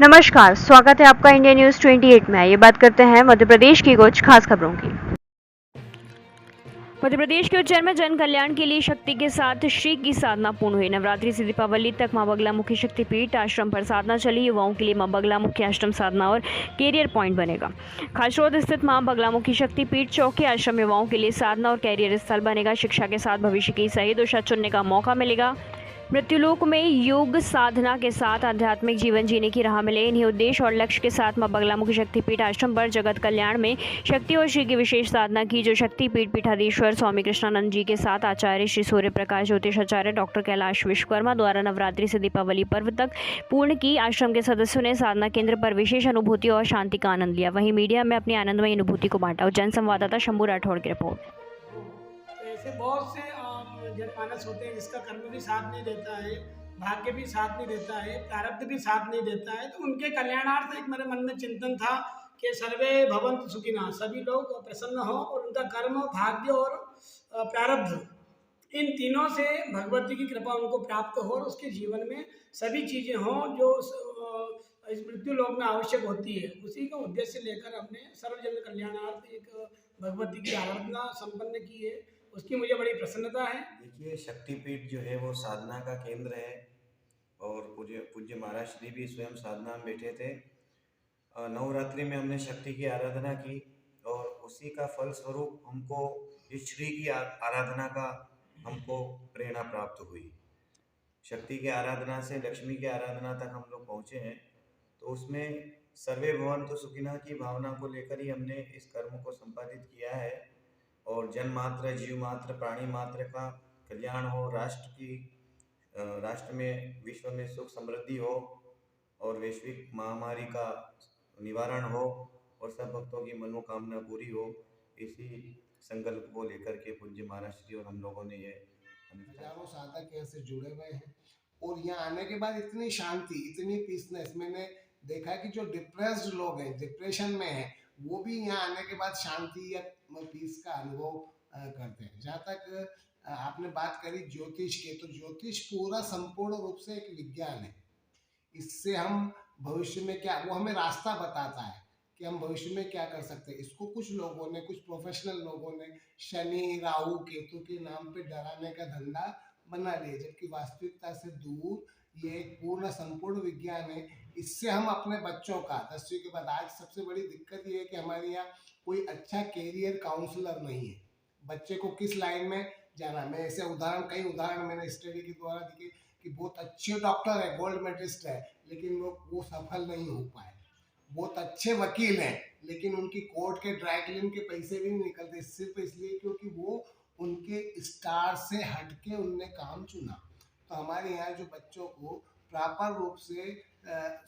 नमस्कार, स्वागत है आपका इंडिया न्यूज 28 में। ये बात करते हैं मध्य प्रदेश की कुछ खास खबरों की। मध्य प्रदेश के उज्जैन में जन कल्याण के लिए शक्ति के साथ श्री की साधना पूर्ण हुई। नवरात्रि से दीपावली तक मां बगलामुखी शक्तिपीठ आश्रम पर साधना चली। युवाओं के लिए मां बगलामुखी आश्रम साधना और कैरियर पॉइंट बनेगा। खासरोड स्थित मां बगलामुखी शक्तिपीठ चौकी आश्रम युवाओं के लिए साधना और कैरियर स्थल बनेगा। शिक्षा के साथ भविष्य की सही दिशा चुनने का मौका मिलेगा। मृत्युलोक में योग साधना के साथ आध्यात्मिक जीवन जीने की राह मिले। इन्हीं उद्देश्य और लक्ष्य के साथ मां बगलामुखी शक्तिपीठ आश्रम पर जगत कल्याण में शक्ति और श्री की विशेष साधना की, जो शक्तिपीठ पीठाधीश्वर स्वामी कृष्णानंद जी के साथ आचार्य श्री सूर्य प्रकाश ज्योतिषाचार्य डॉक्टर कैलाश विश्वकर्मा द्वारा नवरात्रि से दीपावली पर्व तक पूर्ण की। आश्रम के सदस्यों ने साधना केंद्र पर विशेष अनुभूति और शांति का आनंद लिया। वहीं मीडिया में अपनी आनंदमय अनुभूति को बांटा। उज्जैन संवाददाता शंभू राठौड़ की रिपोर्ट। ऐसे बहुत से जनमानस होते हैं जिसका कर्म भी साथ नहीं देता है, भाग्य भी साथ नहीं देता है, प्रारब्ध भी साथ नहीं देता है। तो उनके कल्याणार्थ एक मेरे मन में चिंतन था कि सर्वे भवन्तु सुखिनः, सभी लोग प्रसन्न हो और उनका कर्म, भाग्य और प्रारब्ध, इन तीनों से भगवती की कृपा उनको प्राप्त हो और उसके जीवन में सभी चीज़ें हों जो इस मृत्यु लोक में आवश्यक होती है। उसी का उद्देश्य लेकर हमने सर्वजन कल्याणार्थ एक भगवती की आराधना संपन्न की है। उसकी मुझे बड़ी प्रसन्नता है। देखिए, शक्तिपीठ जो है वो साधना का केंद्र है और पूज्य पूज्य महाराज श्री भी स्वयं साधना में बैठे थे। नवरात्रि में हमने शक्ति की आराधना की और उसी का फल स्वरूप हमको इस श्री की आराधना का हमको प्रेरणा प्राप्त हुई। शक्ति की आराधना से लक्ष्मी की आराधना तक हम लोग पहुँचे हैं। तो उसमें सर्वे भवन्तु सुखिनः की भावना को लेकर ही हमने इस कर्म को संपादित किया है और जन मात्र, जीव मात्र, प्राणी मात्र का कल्याण हो, राष्ट्र में, विश्व में सुख समृद्धि हो और वैश्विक महामारी का निवारण हो और सब भक्तों की मनोकामना पूरी हो, इसी संकल्प को लेकर के पूज्य महाराज श्री और हम लोगों ने ये हजारों साधक यहाँ से जुड़े हुए हैं और यहाँ आने के बाद इतनी शांति, इतनी पीसनेस मैंने देखा कि जो डिप्रेस्ड लोग हैं, डिप्रेशन में हैं, वो भी यहाँ आने के बाद शांति या पीस का अनुभव करते हैं। जहाँ तक आपने बात करी ज्योतिष के, तो ज्योतिष पूरा संपूर्ण रूप से एक विज्ञान है। इससे हम भविष्य में क्या, वो हमें रास्ता बताता है कि हम भविष्य में क्या कर सकते हैं। इसको कुछ लोगों ने, कुछ प्रोफेशनल लोगों ने शनि, राहु, केतु के नाम पे डराने का धंधा बना लिया, जबकि वास्तविकता से दूर ये एक पूर्ण संपूर्ण विज्ञान है। इससे हम अपने बच्चों का 10वीं के बाद, आज सबसे बड़ी दिक्कत ये है कि हमारे यहाँ कोई अच्छा कैरियर काउंसलर नहीं है। बच्चे को किस लाइन में जाना, मैं ऐसे कई उदाहरण मैंने स्टडी के द्वारा दिखे कि बहुत अच्छे डॉक्टर है, गोल्ड मेडलिस्ट है, लेकिन वो सफल नहीं हो पाए। बहुत अच्छे वकील हैं, लेकिन उनकी कोर्ट के ड्राई क्लीन के पैसे भी नहीं निकलते, सिर्फ इसलिए क्योंकि वो उनके स्टार से हटके उनने काम चुना। तो हमारे यहाँ जो बच्चों को प्रॉपर रूप से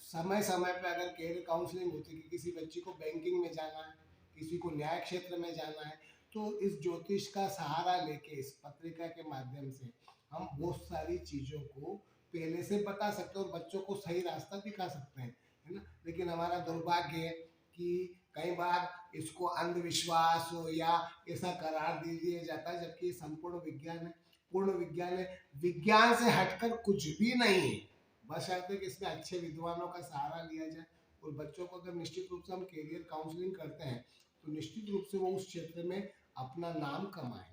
समय समय पे अगर कैरियर काउंसलिंग होती है कि किसी बच्ची को बैंकिंग में जाना है, किसी को न्याय क्षेत्र में जाना है, तो इस ज्योतिष का सहारा लेके इस पत्रिका के माध्यम से हम बहुत सारी चीज़ों को पहले से बता सकते हैं और बच्चों को सही रास्ता दिखा सकते हैं, है ना। लेकिन हमारा दुर्भाग्य है कि कई बार इसको अंधविश्वास हो या ऐसा करार दे दिया जाता है, जबकि ये संपूर्ण विज्ञान है, पूर्ण विज्ञान है। विज्ञान से हटकर कुछ भी नहीं है, बशर्ते कि इसमें अच्छे विद्वानों का सहारा लिया जाए। और बच्चों को अगर निश्चित रूप से हम कैरियर काउंसलिंग करते हैं तो निश्चित रूप से वो उस क्षेत्र में अपना नाम कमाएंगे।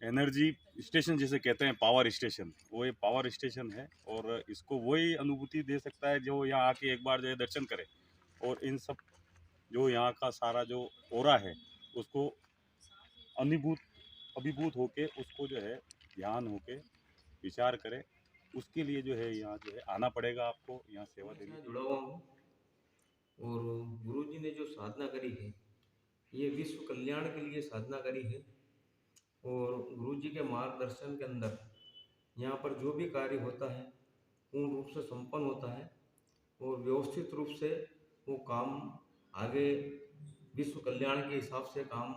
एनर्जी स्टेशन जिसे कहते हैं, पावर स्टेशन, वो ये पावर स्टेशन है और इसको वही अनुभूति दे सकता है जो यहाँ आके एक बार जो है दर्शन करे और इन सब जो यहाँ का सारा जो ओरा है उसको अभिभूत होके उसको जो है ध्यान होके विचार करे। उसके लिए जो है यहाँ जो है आना पड़ेगा आपको, यहाँ सेवा देने जुड़ा हुआ हूँ और गुरु जी ने जो साधना करी है ये विश्व कल्याण के लिए साधना करी है और गुरु जी के मार्गदर्शन के अंदर यहाँ पर जो भी कार्य होता है पूर्ण रूप से संपन्न होता है और व्यवस्थित रूप से वो काम आगे विश्व कल्याण के हिसाब से काम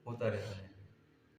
होता रहता है।